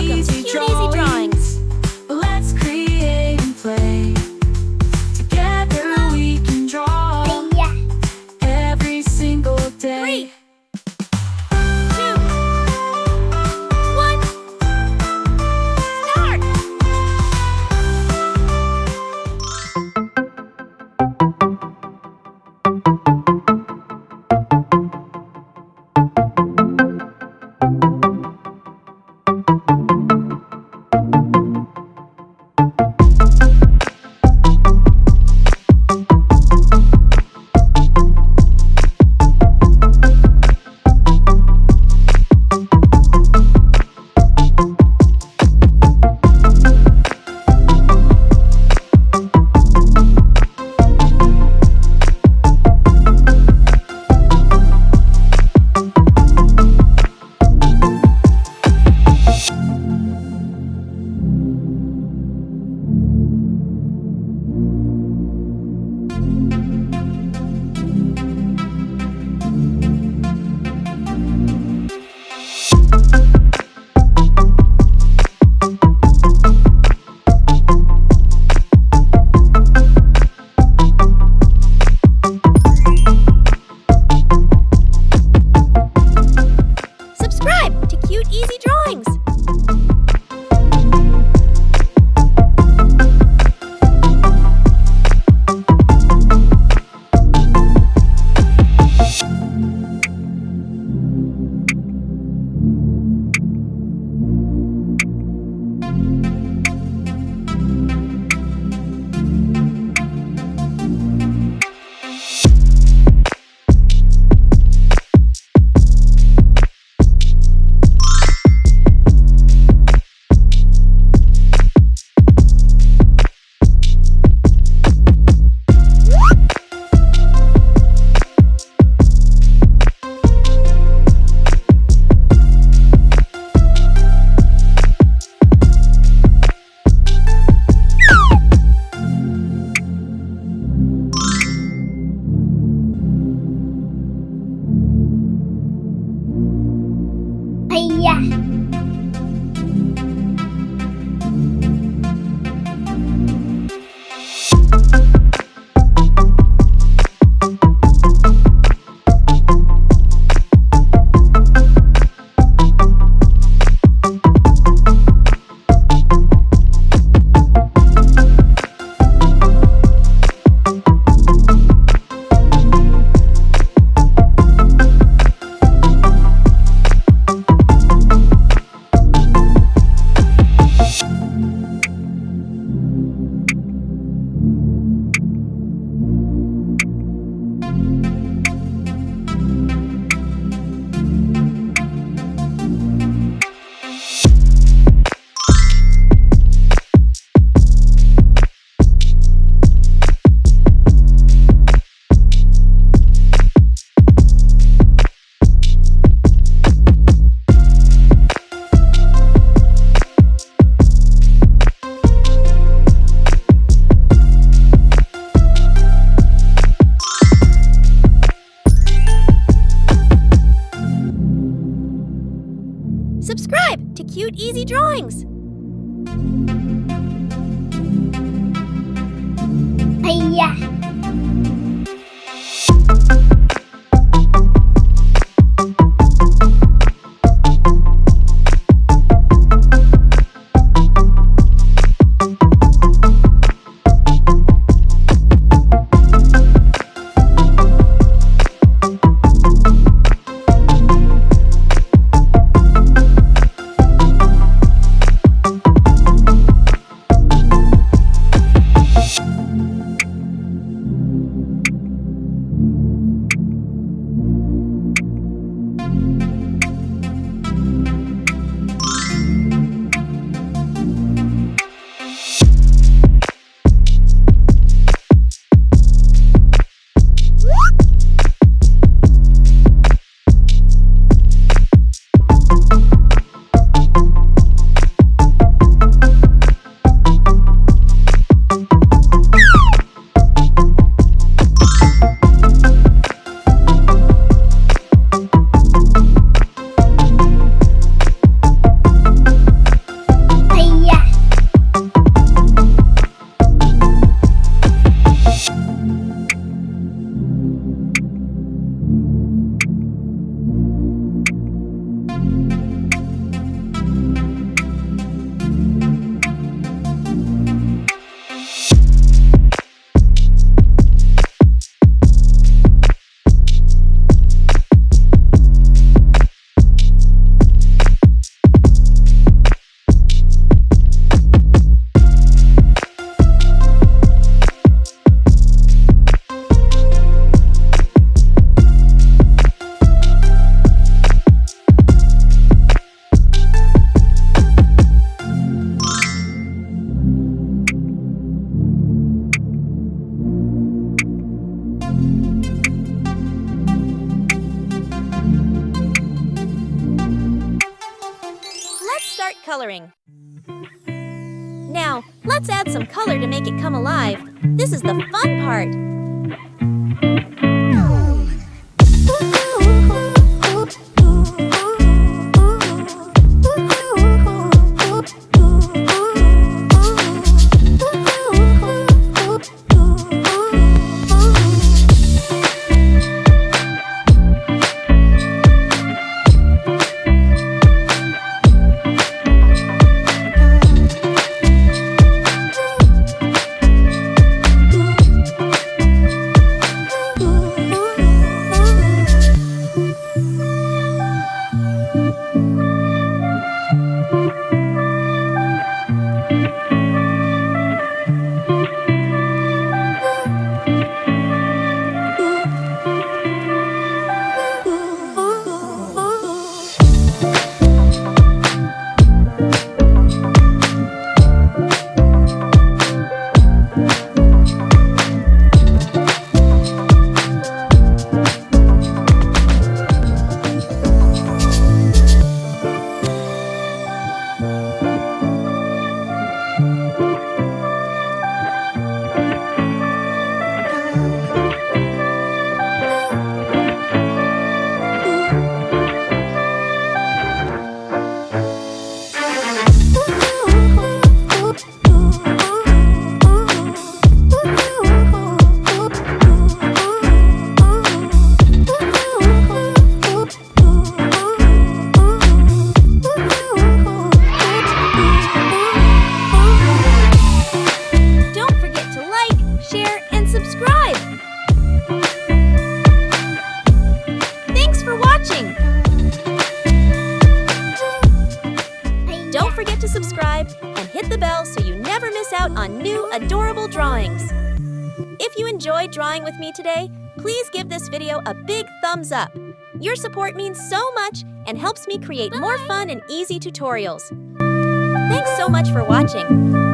Welcome to Cute Easy Drawings. Let's create and play. Together we can draw every single day. 3, 2, 1, start! Subscribe to Cute Easy Drawings. Subscribe to Cute Easy Drawings. coloring. Now, let's add some color to make it come alive. This is the fun part. Don't forget to subscribe and hit the bell so you never miss out on new adorable drawings. If you enjoyed drawing with me today, please give this video a big thumbs up. Your support means so much and helps me create more fun and easy tutorials. Thanks so much for watching.